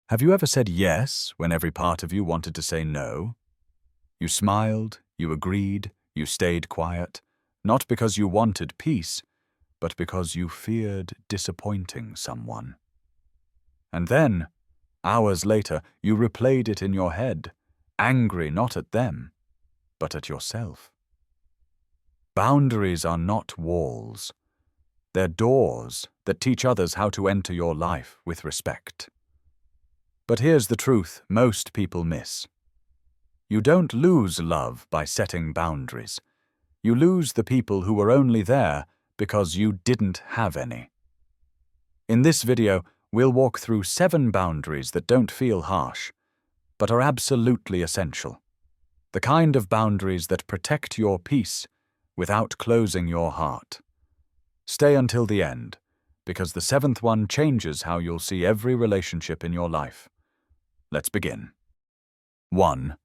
Have you ever said yes when every part of you wanted to say no? You smiled, you agreed, you stayed quiet, not because you wanted peace, but because you feared disappointing someone. And then, hours later, you replayed it in your head, angry not at them, but at yourself. Boundaries are not walls. They're doors that teach others how to enter your life with respect. But here's the truth most people miss. You don't lose love by setting boundaries. You lose the people who were only there because you didn't have any. In this video, we'll walk through 7 boundaries that don't feel harsh, but are absolutely essential. The kind of boundaries that protect your peace without closing your heart. Stay until the end, because the 7th one changes how you'll see every relationship in your life. Let's begin. 1.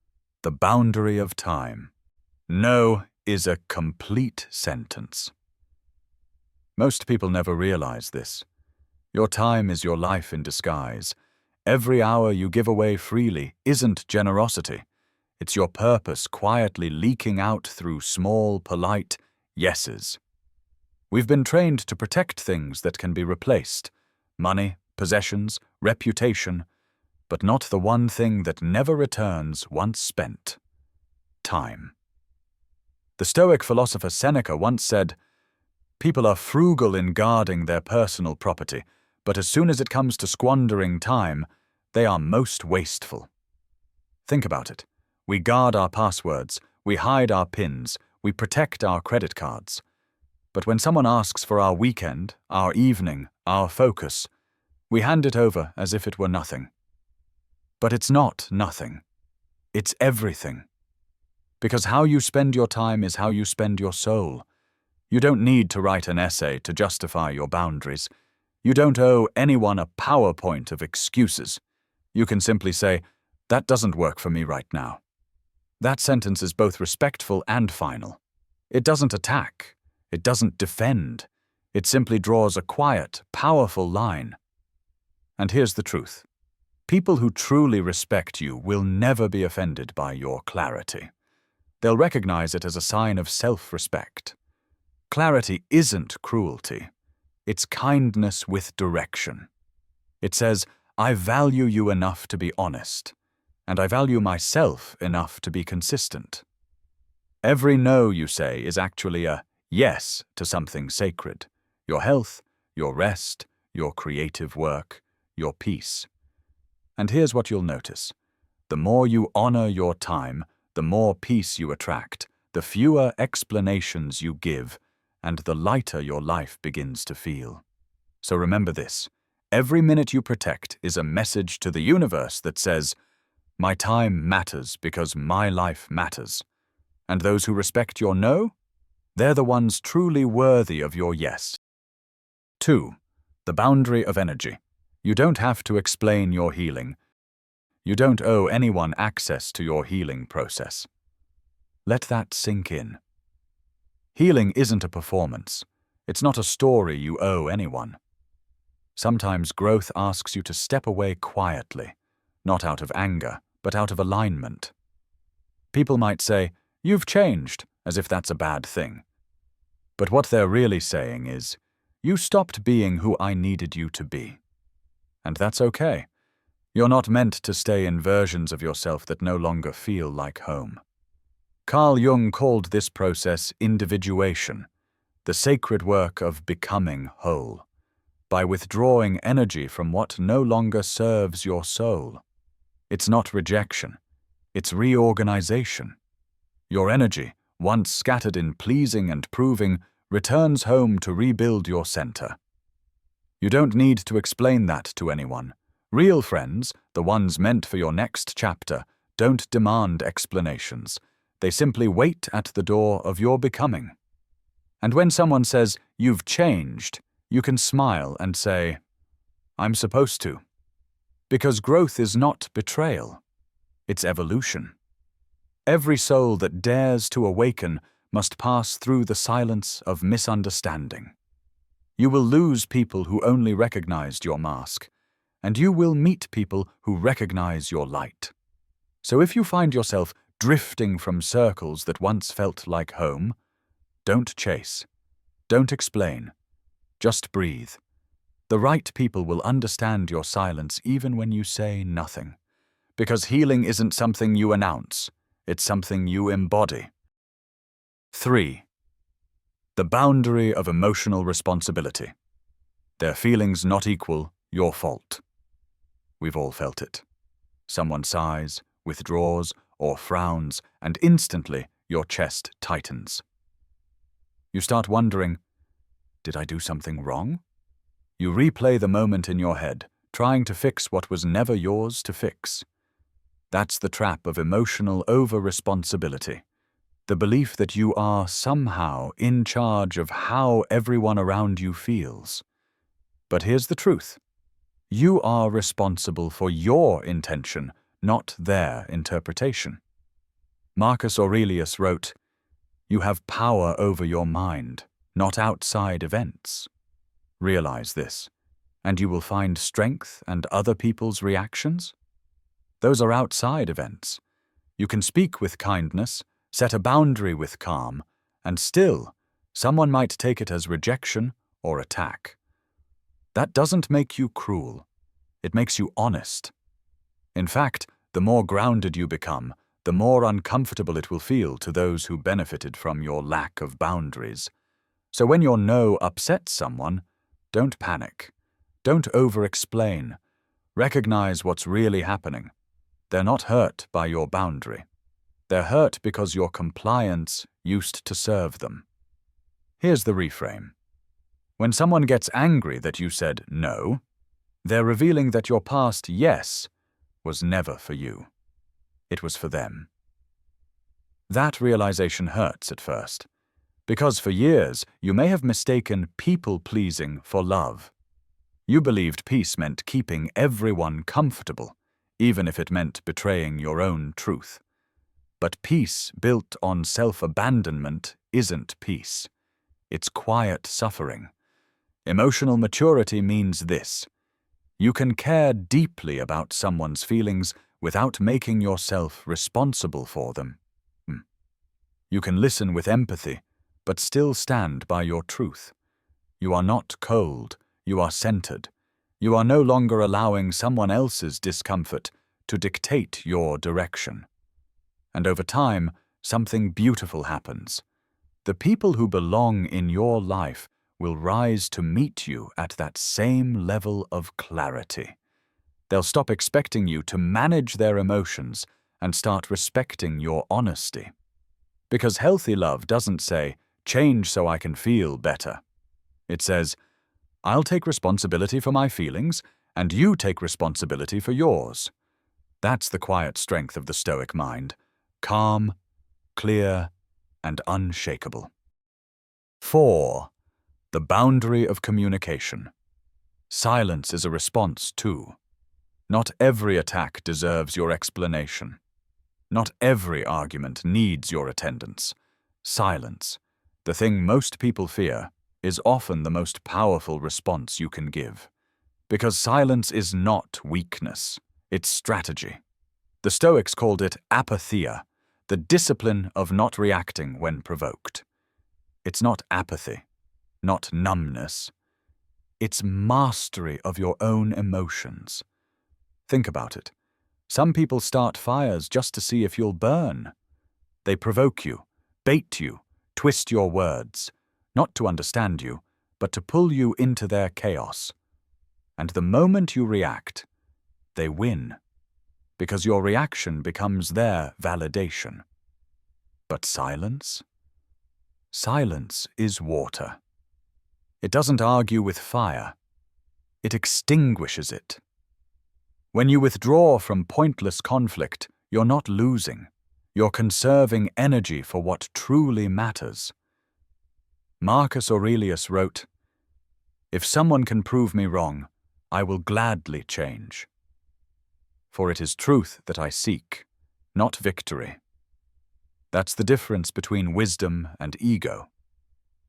The boundary of time. No is a complete sentence. Most people never realize this. Your time is your life in disguise. Every hour you give away freely isn't generosity. It's your purpose quietly leaking out through small, polite yeses. We've been trained to protect things that can be replaced. Money, possessions, reputation, but not the one thing that never returns once spent: time. The Stoic philosopher Seneca once said, "People are frugal in guarding their personal property, but as soon as it comes to squandering time, they are most wasteful." Think about it. We guard our passwords, we hide our PINs, we protect our credit cards. But when someone asks for our weekend, our evening, our focus, we hand it over as if it were nothing. But it's not nothing. It's everything. Because how you spend your time is how you spend your soul. You don't need to write an essay to justify your boundaries. You don't owe anyone a PowerPoint of excuses. You can simply say, "That doesn't work for me right now." That sentence is both respectful and final. It doesn't attack. It doesn't defend. It simply draws a quiet, powerful line. And here's the truth. People who truly respect you will never be offended by your clarity. They'll recognize it as a sign of self-respect. Clarity isn't cruelty. It's kindness with direction. It says, "I value you enough to be honest, and I value myself enough to be consistent." Every no you say is actually a yes to something sacred: your health, your rest, your creative work, your peace. And here's what you'll notice. The more you honor your time, the more peace you attract, the fewer explanations you give, and the lighter your life begins to feel. So remember this. Every minute you protect is a message to the universe that says, "My time matters because my life matters." And those who respect your no, they're the ones truly worthy of your yes. 2. The boundary of energy. You don't have to explain your healing. You don't owe anyone access to your healing process. Let that sink in. Healing isn't a performance. It's not a story you owe anyone. Sometimes growth asks you to step away quietly, not out of anger, but out of alignment. People might say, "You've changed," as if that's a bad thing. But what they're really saying is, "You stopped being who I needed you to be." And that's okay. You're not meant to stay in versions of yourself that no longer feel like home. Carl Jung called this process individuation, the sacred work of becoming whole, by withdrawing energy from what no longer serves your soul. It's not rejection. It's reorganization. Your energy, once scattered in pleasing and proving, returns home to rebuild your center. You don't need to explain that to anyone. Real friends, the ones meant for your next chapter, don't demand explanations. They simply wait at the door of your becoming. And when someone says, "You've changed," you can smile and say, "I'm supposed to." Because growth is not betrayal. It's evolution. Every soul that dares to awaken must pass through the silence of misunderstanding. You will lose people who only recognized your mask, and you will meet people who recognize your light. So if you find yourself drifting from circles that once felt like home, don't chase, don't explain, just breathe. The right people will understand your silence even when you say nothing. Because healing isn't something you announce, it's something you embody. 3. The boundary of emotional responsibility. Their feelings not equal your fault. We've all felt it. Someone sighs, withdraws, or frowns, and instantly your chest tightens. You start wondering, did I do something wrong? You replay the moment in your head, trying to fix what was never yours to fix. That's the trap of emotional over-responsibility. The belief that you are somehow in charge of how everyone around you feels. But here's the truth. You are responsible for your intention, not their interpretation. Marcus Aurelius wrote, "You have power over your mind, not outside events." Realize this, and you will find strength and other people's reactions. Those are outside events. You can speak with kindness, set a boundary with calm, and still, someone might take it as rejection or attack. That doesn't make you cruel. It makes you honest. In fact, the more grounded you become, the more uncomfortable it will feel to those who benefited from your lack of boundaries. So when your no upsets someone, don't panic. Don't over-explain. Recognize what's really happening. They're not hurt by your boundary. They're hurt because your compliance used to serve them. Here's the reframe. When someone gets angry that you said no, they're revealing that your past yes was never for you. It was for them. That realization hurts at first, because for years you may have mistaken people-pleasing for love. You believed peace meant keeping everyone comfortable, even if it meant betraying your own truth. But peace built on self-abandonment isn't peace. It's quiet suffering. Emotional maturity means this. You can care deeply about someone's feelings without making yourself responsible for them. You can listen with empathy, but still stand by your truth. You are not cold, you are centered. You are no longer allowing someone else's discomfort to dictate your direction. And over time, something beautiful happens. The people who belong in your life will rise to meet you at that same level of clarity. They'll stop expecting you to manage their emotions and start respecting your honesty. Because healthy love doesn't say, "Change so I can feel better." It says, "I'll take responsibility for my feelings, and you take responsibility for yours." That's the quiet strength of the Stoic mind. Calm, clear, and unshakable. 4. The boundary of communication. Silence is a response too. Not every attack deserves your explanation. Not every argument needs your attendance. Silence, the thing most people fear, is often the most powerful response you can give. Because silence is not weakness, it's strategy. The Stoics called it apatheia, the discipline of not reacting when provoked. It's not apathy, not numbness. It's mastery of your own emotions. Think about it. Some people start fires just to see if you'll burn. They provoke you, bait you, twist your words, not to understand you, but to pull you into their chaos. And the moment you react, they win, because your reaction becomes their validation. But silence? Silence is water. It doesn't argue with fire. It extinguishes it. When you withdraw from pointless conflict, you're not losing. You're conserving energy for what truly matters. Marcus Aurelius wrote, "If someone can prove me wrong, I will gladly change. For it is truth that I seek, not victory." That's the difference between wisdom and ego.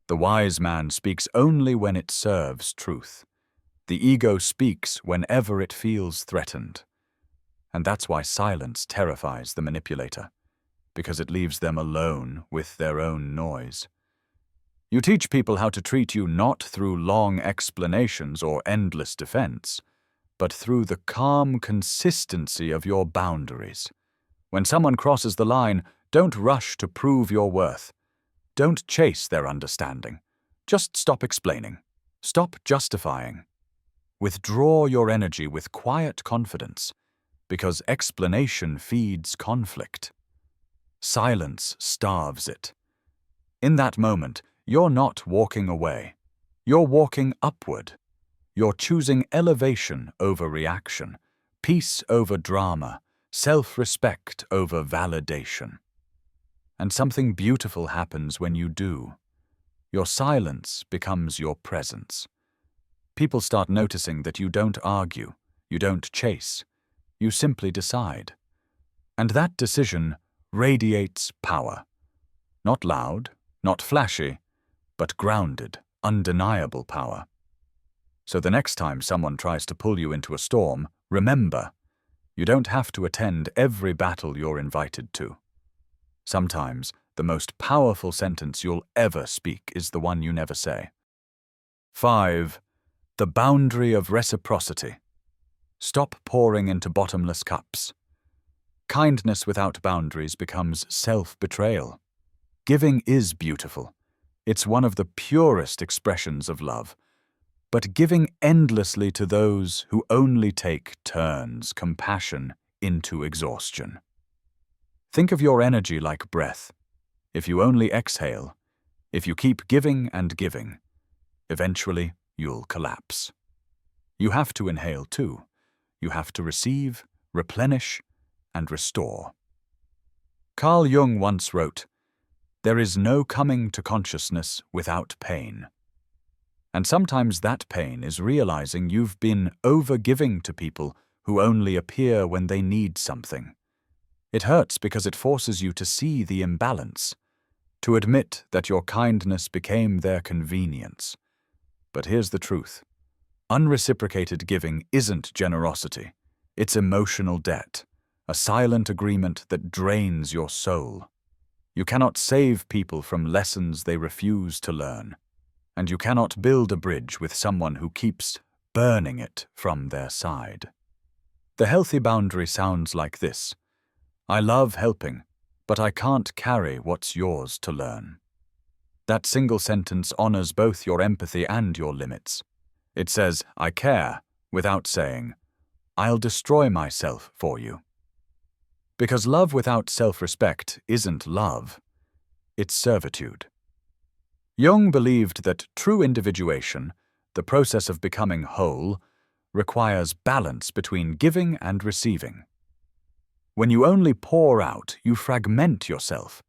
The wise man speaks only when it serves truth. The ego speaks whenever it feels threatened. And that's why silence terrifies the manipulator, because it leaves them alone with their own noise. You teach people how to treat you not through long explanations or endless defense, but through the calm consistency of your boundaries. When someone crosses the line, don't rush to prove your worth. Don't chase their understanding. Just stop explaining. Stop justifying. Withdraw your energy with quiet confidence, because explanation feeds conflict. Silence starves it. In that moment, you're not walking away. You're walking upward. You're choosing elevation over reaction, peace over drama, self-respect over validation. And something beautiful happens when you do. Your silence becomes your presence. People start noticing that you don't argue, you don't chase, you simply decide. And that decision radiates power. Not loud, not flashy, but grounded, undeniable power. So the next time someone tries to pull you into a storm, remember, you don't have to attend every battle you're invited to. Sometimes the most powerful sentence you'll ever speak is the one you never say. 5. The boundary of reciprocity. Stop pouring into bottomless cups. Kindness without boundaries becomes self-betrayal. Giving is beautiful. It's one of the purest expressions of love. But giving endlessly to those who only take turns compassion into exhaustion. Think of your energy like breath. If you only exhale, if you keep giving and giving, eventually you'll collapse. You have to inhale too. You have to receive, replenish, and restore. Carl Jung once wrote, "There is no coming to consciousness without pain." And sometimes that pain is realizing you've been over-giving to people who only appear when they need something. It hurts because it forces you to see the imbalance, to admit that your kindness became their convenience. But here's the truth. Unreciprocated giving isn't generosity. It's emotional debt, a silent agreement that drains your soul. You cannot save people from lessons they refuse to learn. And you cannot build a bridge with someone who keeps burning it from their side. The healthy boundary sounds like this: I love helping, but I can't carry what's yours to learn. That single sentence honors both your empathy and your limits. It says, I care, without saying, I'll destroy myself for you. Because love without self-respect isn't love, it's servitude. Jung believed that true individuation, the process of becoming whole, requires balance between giving and receiving. When you only pour out, you fragment yourself.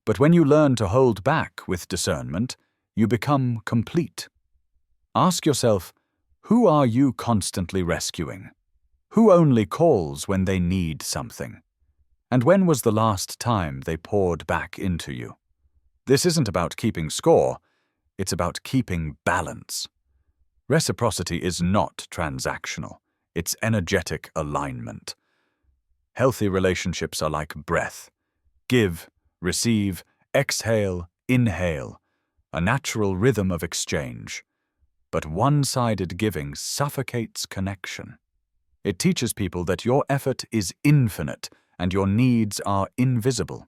But when you learn to hold back with discernment, you become complete. Ask yourself, who are you constantly rescuing? Who only calls when they need something? And when was the last time they poured back into you? This isn't about keeping score, it's about keeping balance. Reciprocity is not transactional, it's energetic alignment. Healthy relationships are like breath. Give, receive, exhale, inhale, a natural rhythm of exchange. But one-sided giving suffocates connection. It teaches people that your effort is infinite and your needs are invisible.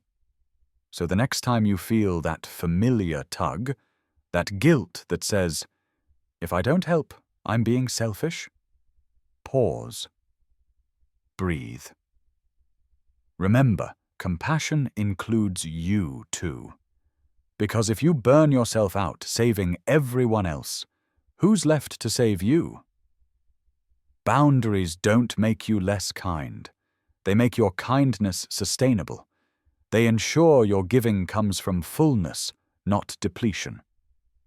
So the next time you feel that familiar tug, that guilt that says, if I don't help, I'm being selfish, pause. Breathe. Remember, compassion includes you too. Because if you burn yourself out saving everyone else, who's left to save you? Boundaries don't make you less kind. They make your kindness sustainable. They ensure your giving comes from fullness, not depletion.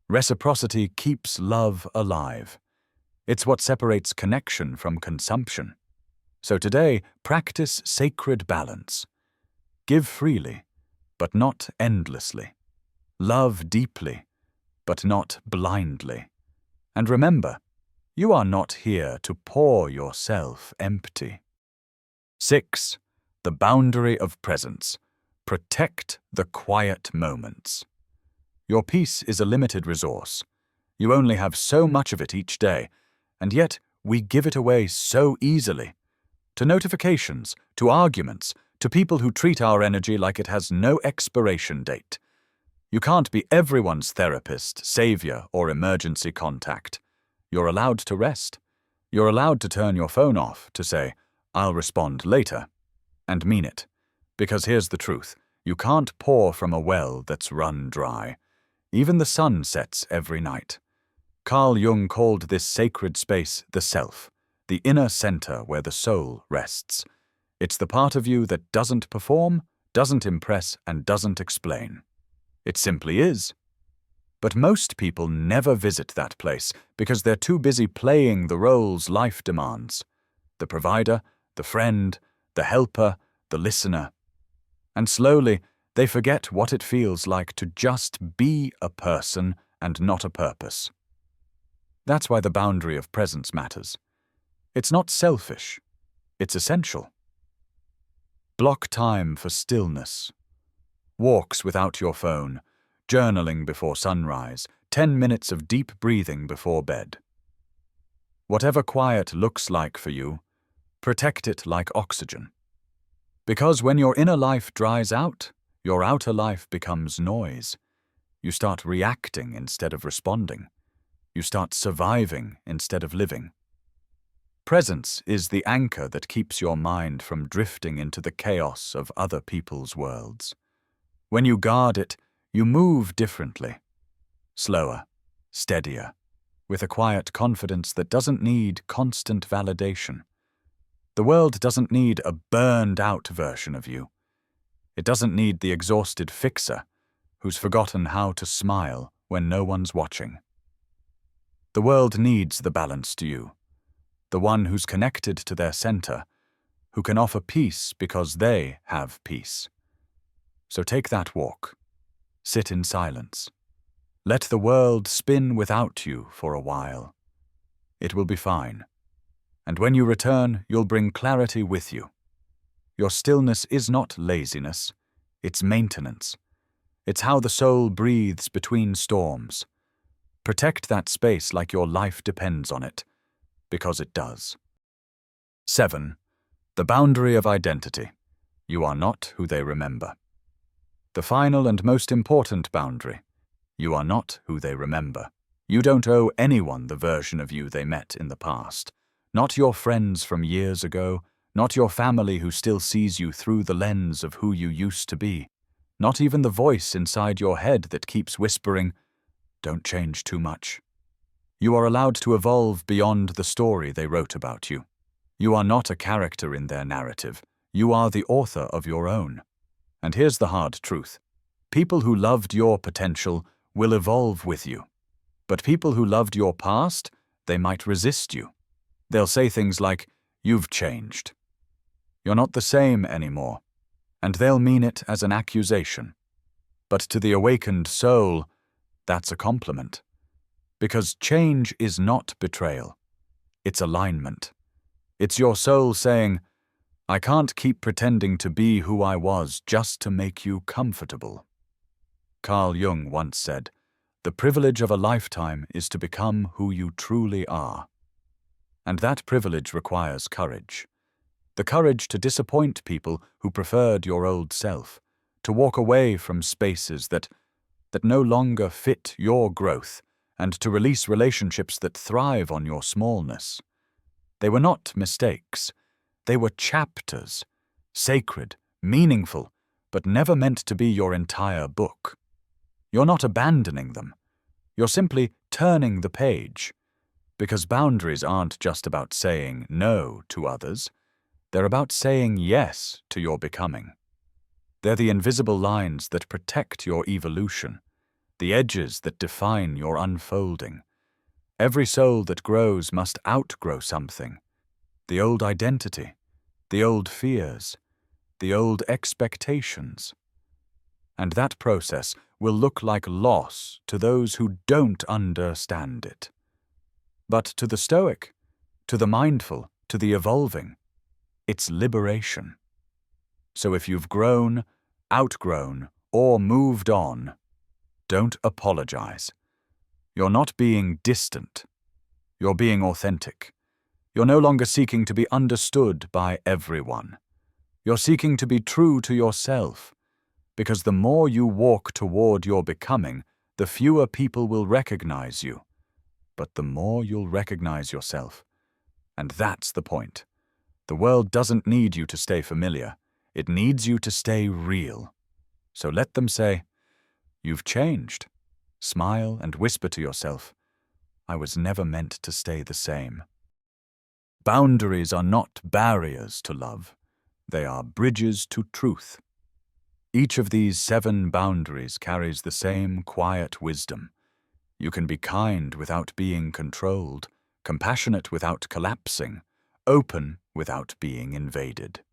Reciprocity keeps love alive. It's what separates connection from consumption. So today, practice sacred balance. Give freely, but not endlessly. Love deeply, but not blindly. And remember, You are not here to pour yourself empty. 6. The boundary of presence. Protect the quiet moments. Your peace is a limited resource. You only have so much of it each day, and yet we give it away so easily. To notifications, to arguments, to people who treat our energy like it has no expiration date. You can't be everyone's therapist, savior, or emergency contact. You're allowed to rest. You're allowed to turn your phone off, to say, "I'll respond later," and mean it. Because here's the truth, you can't pour from a well that's run dry. Even the sun sets every night. Carl Jung called this sacred space the self, the inner center where the soul rests. It's the part of you that doesn't perform, doesn't impress, and doesn't explain. It simply is. But most people never visit that place because they're too busy playing the roles life demands. The provider, the friend, the helper, the listener. And slowly, they forget what it feels like to just be a person and not a purpose. That's why the boundary of presence matters. It's not selfish. It's essential. Block time for stillness. Walks without your phone, journaling before sunrise, 10 minutes of deep breathing before bed. Whatever quiet looks like for you, protect it like oxygen. Because when your inner life dries out, your outer life becomes noise. You start reacting instead of responding. You start surviving instead of living. Presence is the anchor that keeps your mind from drifting into the chaos of other people's worlds. When you guard it, you move differently. Slower, steadier, with a quiet confidence that doesn't need constant validation. The world doesn't need a burned-out version of you. It doesn't need the exhausted fixer who's forgotten how to smile when no one's watching. The world needs the balanced you, the one who's connected to their center, who can offer peace because they have peace. So take that walk. Sit in silence. Let the world spin without you for a while. It will be fine. And when you return, you'll bring clarity with you. Your stillness is not laziness, it's maintenance. It's how the soul breathes between storms. Protect that space like your life depends on it, because it does. 7. The boundary of identity. You are not who they remember. The final and most important boundary. You are not who they remember. You don't owe anyone the version of you they met in the past. Not your friends from years ago, not your family who still sees you through the lens of who you used to be. Not even the voice inside your head that keeps whispering, "Don't change too much." You are allowed to evolve beyond the story they wrote about you. You are not a character in their narrative. You are the author of your own. And here's the hard truth. People who loved your potential will evolve with you. But people who loved your past, they might resist you. They'll say things like, "You've changed. You're not the same anymore." And they'll mean it as an accusation. But to the awakened soul, that's a compliment. Because change is not betrayal. It's alignment. It's your soul saying, "I can't keep pretending to be who I was just to make you comfortable." Carl Jung once said, "The privilege of a lifetime is to become who you truly are." And that privilege requires courage. The courage to disappoint people who preferred your old self, to walk away from spaces that no longer fit your growth, and to release relationships that thrive on your smallness. They were not mistakes. They were chapters, sacred, meaningful, but never meant to be your entire book. You're not abandoning them. You're simply turning the page. Because boundaries aren't just about saying no to others. They're about saying yes to your becoming. They're the invisible lines that protect your evolution, the edges that define your unfolding. Every soul that grows must outgrow something. The old identity, the old fears, the old expectations. And that process will look like loss to those who don't understand it. But to the Stoic, to the mindful, to the evolving, it's liberation. So if you've grown, outgrown, or moved on, don't apologize. You're not being distant. You're being authentic. You're no longer seeking to be understood by everyone. You're seeking to be true to yourself, because the more you walk toward your becoming, the fewer people will recognize you. But the more you'll recognize yourself. And that's the point. The world doesn't need you to stay familiar. It needs you to stay real. So let them say, "You've changed." Smile and whisper to yourself, "I was never meant to stay the same." Boundaries are not barriers to love. They are bridges to truth. Each of these 7 boundaries carries the same quiet wisdom. You can be kind without being controlled, compassionate without collapsing, open without being invaded.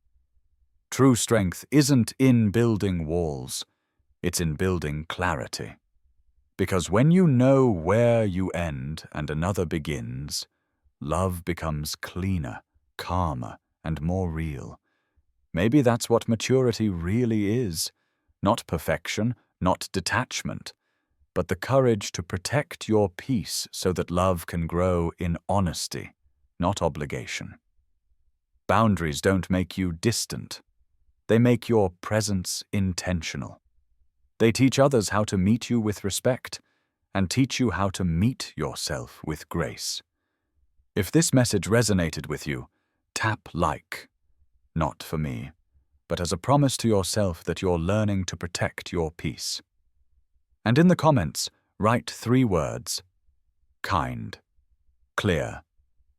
True strength isn't in building walls, it's in building clarity. Because when you know where you end and another begins, love becomes cleaner, calmer, and more real. Maybe that's what maturity really is. Not perfection, not detachment, but the courage to protect your peace so that love can grow in honesty, not obligation. Boundaries don't make you distant. They make your presence intentional. They teach others how to meet you with respect and teach you how to meet yourself with grace. If this message resonated with you, tap like. Not for me, but as a promise to yourself that you're learning to protect your peace. And in the comments, write 3 words: kind, clear,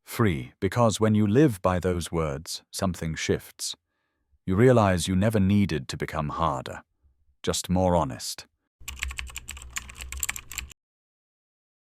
free, because when you live by those words, something shifts. You realize you never needed to become harder, just more honest.